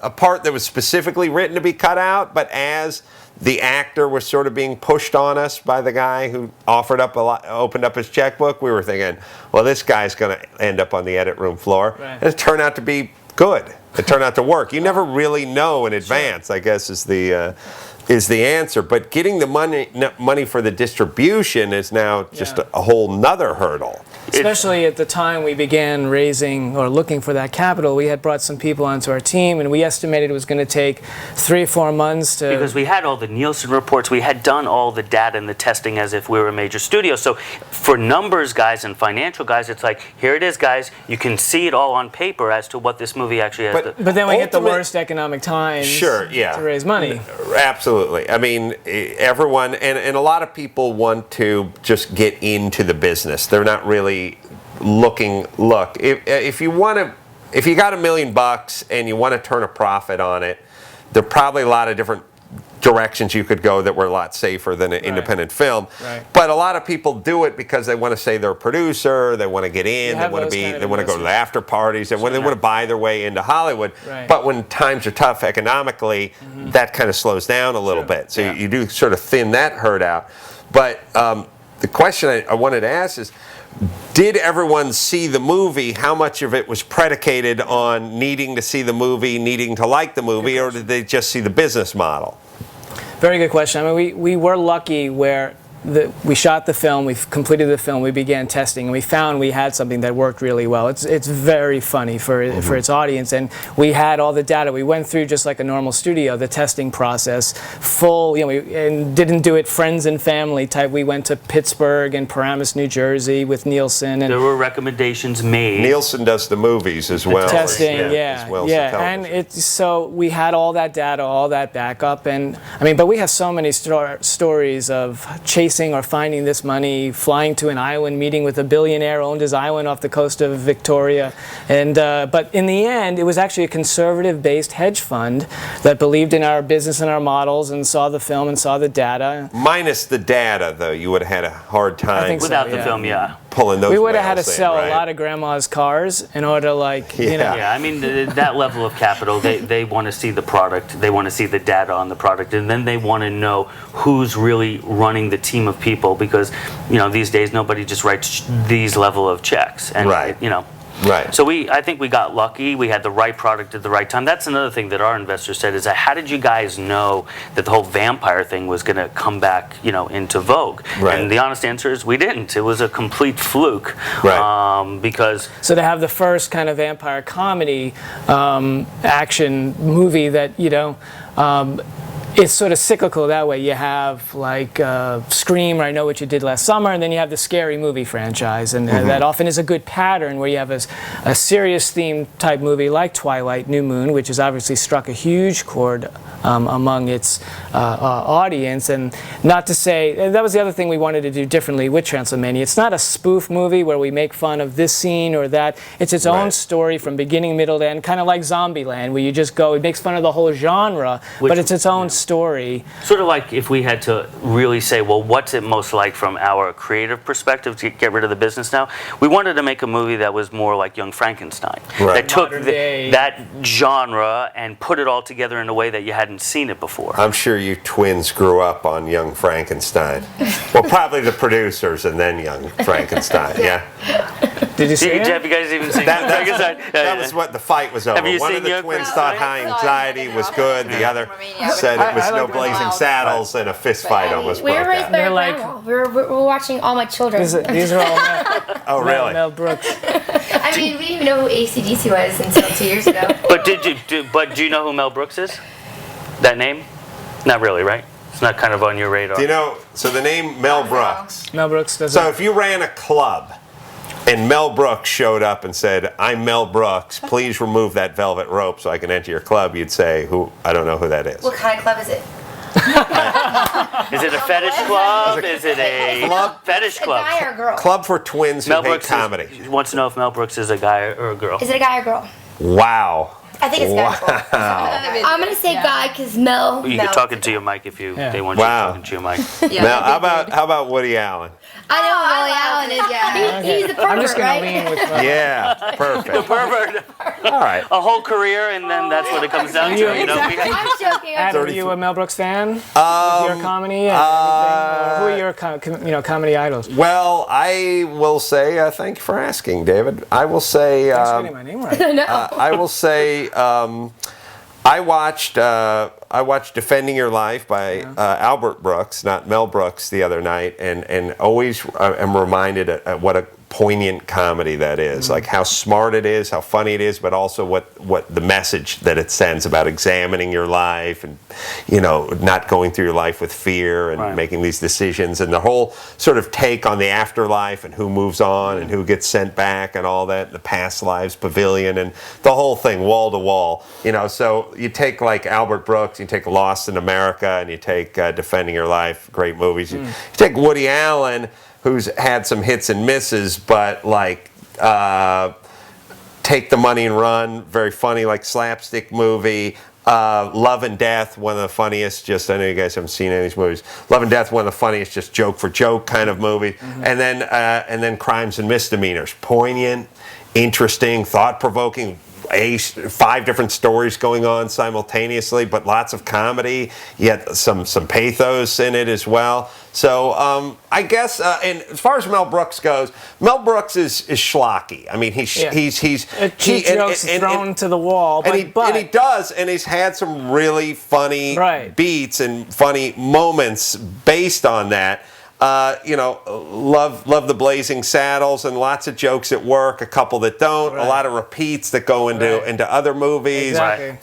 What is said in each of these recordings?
a part that was specifically written to be cut out, but as the actor was sort of being pushed on us by the guy who opened up his checkbook, we were thinking, well, this guy's going to end up on the edit room floor. Right. And it turned out to be good. It turned out to work. You never really know in advance, I guess, is the answer. But getting the money for the distribution is now just a whole nother hurdle. Especially at the time we began raising or looking for that capital, we had brought some people onto our team, and we estimated it was going to take 3 or 4 months to... Because we had all the Nielsen reports, we had done all the data and the testing as if we were a major studio. So for numbers guys and financial guys, it's like, here it is, guys. You can see it all on paper as to what this movie actually has. But then we hit the worst economic times to raise money. Absolutely. I mean, everyone, and a lot of people want to just get into the business. They're not really looking. Look, if you got $1 million and you want to turn a profit on it, there are probably a lot of different directions you could go that were a lot safer than an independent film. Right. But a lot of people do it because they want to say they're a producer, they want to get in, they want to go to the after parties, they want to buy their way into Hollywood. Right. But when times are tough economically, that kind of slows down a little bit. So you do sort of thin that herd out. But the question I wanted to ask is, did everyone see the movie? How much of it was predicated on needing to see the movie, needing to like the movie, or did they just see the business model? Very good question. I mean, we were lucky where we shot the film, we completed the film, we began testing, and we found we had something that worked really well. It's very funny for its audience, and we had all the data. We went through just like a normal studio, the testing process, and didn't do it friends and family type. We went to Pittsburgh and Paramus, New Jersey with Nielsen. And there were recommendations made. Nielsen does the movies as well. Testing, and so we had all that data, all that backup, and I mean, but we have so many stories of chasing or finding this money, flying to an island, meeting with a billionaire, owned his island off the coast of Victoria. And but in the end, it was actually a conservative-based hedge fund that believed in our business and our models and saw the film and saw the data. Minus the data, though, you would have had a hard time without the film, pulling those. We would have had to sell a lot of grandma's cars in order to Yeah, I mean, that level of capital, they want to see the product, they want to see the data on the product, and then they want to know who's really running the team of people, because these days nobody just writes these level of checks, and Right. So I think we got lucky. We had the right product at the right time. That's another thing that our investors said is that, how did you guys know that the whole vampire thing was going to come back, into vogue? Right. And the honest answer is we didn't. It was a complete fluke. Right. Because so to have the first kind of vampire comedy action movie that it's sort of cyclical that way. You have like Scream, or I Know What You Did Last Summer, and then you have the Scary Movie franchise, and that often is a good pattern where you have a serious theme type movie like Twilight, New Moon, which has obviously struck a huge chord among its audience. And not to say, that was the other thing we wanted to do differently with Transylmania. It's not a spoof movie where we make fun of this scene or that. It's its own story from beginning, middle to end, kind of like Zombieland, where you just go, it makes fun of the whole genre, but it's its own story. Sort of like if we had to really say, well, what's it most like from our creative perspective to get rid of the business now? We wanted to make a movie that was more like Young Frankenstein. That took that genre and put it all together in a way that you hadn't seen it before. I'm sure you twins grew up on Young Frankenstein. Well, probably the producers and then Young Frankenstein, Did you see it? Have you guys even seen Frankenstein? That was what the fight was over. One of the twins thought High Anxiety was good. The other said it was No Blazing Saddles, and a fist fight almost broke out. Right there, like we're watching All My Children. These are all oh, really? Mel Brooks. I mean, we didn't even know who AC/DC was until 2 years ago. But do you know who Mel Brooks is? That name? Not really, right? It's not kind of on your radar. Do you know? So the name Mel Brooks. Mel Brooks doesn't. So if you ran a club and Mel Brooks showed up and said, "I'm Mel Brooks, please remove that velvet rope so I can enter your club," you'd say, "Who? I don't know who that is." What kind of club is it? Is it a fetish club? Is it a fetish club? A guy or a girl? Club for twins who hate comedy. He wants to know if Mel Brooks is a guy or a girl. Is it a guy or a girl? Wow. I think it's Skyfall. I'm gonna say Guy because Mel. You're talking to your mic if they want you talking to your mic. Now, how about Woody Allen? I know who Woody Allen is. Yeah, he's the pervert, I'm just gonna right? lean with. Yeah, perfect. Pervert. All right. A whole career, and then that's what it comes down to. You know, I'm joking. Adam, are you a Mel Brooks fan? With your comedy and everything? Or who are your comedy idols? Well, I will say thank you for asking, David. I will say Thanks for getting my name right. I will say I watched Defending Your Life by Albert Brooks, not Mel Brooks, the other night, and always am reminded at what a poignant comedy that is. Like how smart it is, how funny it is, but also what the message that it sends about examining your life and, you know, not going through your life with fear and making these decisions, and the whole sort of take on the afterlife and who moves on and who gets sent back and all that, the past lives pavilion and the whole thing, wall to wall. You know, so you take like Albert Brooks, you take Lost in America, and you take Defending Your Life, great movies. You take Woody Allen, who's had some hits and misses, but like Take the Money and Run, very funny, like slapstick movie. Love and Death, one of the funniest, I know you guys haven't seen any of these movies. Love and Death, one of the funniest, just joke for joke kind of movie. And then Crimes and Misdemeanors, poignant, interesting, thought-provoking, 5 different stories going on simultaneously, but lots of comedy, yet some pathos in it as well. So I guess, and as far as Mel Brooks goes, Mel Brooks is schlocky. I mean, he's cheap jokes thrown to the wall, and he does, and he's had some really funny beats and funny moments based on that. You know, love the Blazing Saddles, and lots of jokes at work, a couple that don't, a lot of repeats that go into other movies. Exactly.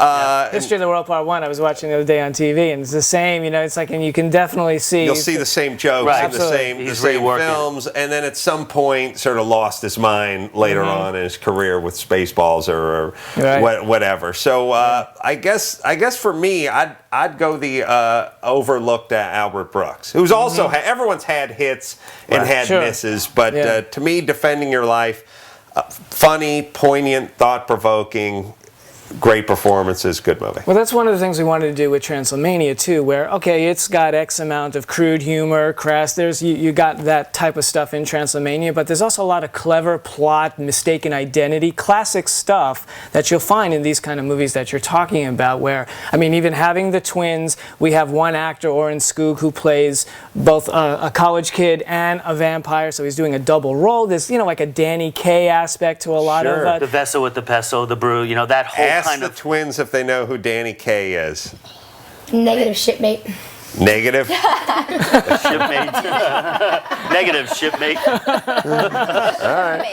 History of the World Part 1 I was watching the other day on TV, and it's the same, you know, it's like, and you can definitely see. You'll see the same jokes in the same films, and then at some point sort of lost his mind later on in his career with Spaceballs or whatever. So I guess for me, I'd go the overlooked Albert Brooks, who's also everyone's had hits and had misses, but to me, Defending Your Life, funny, poignant, thought-provoking, great performances, good movie. Well, that's one of the things we wanted to do with Transylmania too, where it's got X amount of crude humor, crass. You got that type of stuff in Transylmania, but there's also a lot of clever plot, mistaken identity, classic stuff that you'll find in these kind of movies that you're talking about. Where, I mean, even having the twins, we have one actor, Oren Skoog, who plays both a college kid and a vampire, so he's doing a double role. There's, you know, like a Danny Kaye aspect to a lot of the vessel with the pesto, the brew, you know, that whole Ask the twins if they know who Danny Kaye is. Negative shipmate. Negative? Shipmate. Negative shipmate. All right.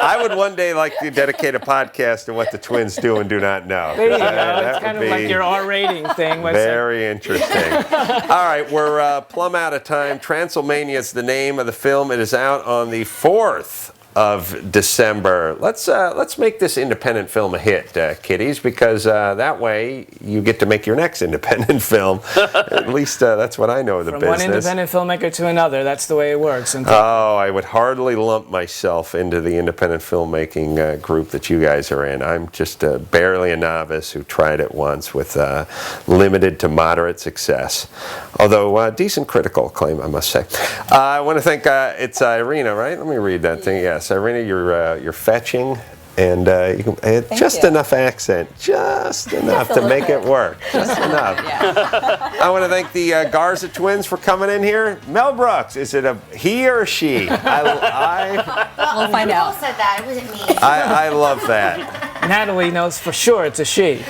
I would one day like to dedicate a podcast to what the twins do and do not know. There you go. It's kind of like your R rating thing. Very interesting. All right, we're plumb out of time. Transylmania is the name of the film. It is out on the 4th of December. Let's make this independent film a hit, kiddies, because that way you get to make your next independent film. At least that's what I know of the business. From one independent filmmaker to another, that's the way it works. Oh, I would hardly lump myself into the independent filmmaking group that you guys are in. I'm just barely a novice who tried it once with limited to moderate success. Although decent critical acclaim, I must say. I want to thank, it's Irina, right? Let me read that thing. Yes, Irina, you're fetching, and you can just enough accent, just enough to make it work, just enough. I want to thank the Garza twins for coming in here. Mel Brooks, is it a he or a she? We'll find out. You all said that. It wasn't me. I love that. Natalie knows for sure it's a she.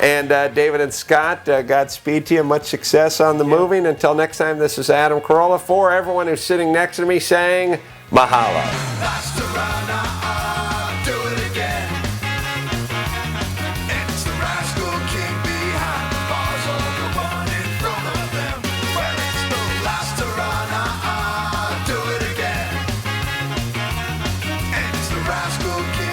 And David and Scott, Godspeed to you. Much success on the movie. And until next time, this is Adam Carolla for everyone who's sitting next to me saying mahalo. Rascal King.